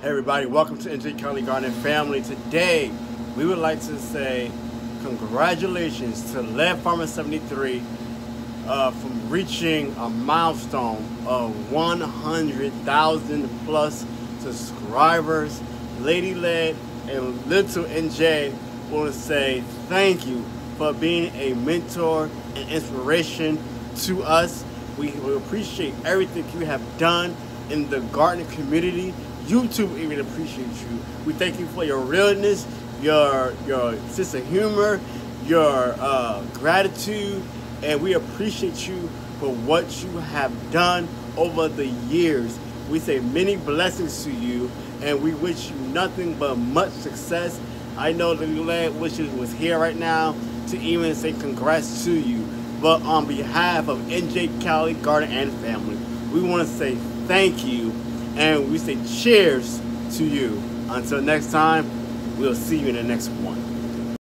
Hey everybody, welcome to NJ Cali Garden family. Today, we would like to say congratulations to Leadfarmer73 from reaching a milestone of 100,000 plus subscribers. Lady Led and Little NJ want to say thank you for being a mentor and inspiration to us. We appreciate everything you have done in the gardening community. YouTube even appreciate you. We thank you for your realness, your sense of humor, your gratitude, and we appreciate you for what you have done over the years. We say many blessings to you, and we wish you nothing but much success. I know the Lad wishes was here right now to even say congrats to you, but on behalf of NJ Cali Garden and family, we want to say thank you. And we say cheers to you. Until next time, we'll see you in the next one.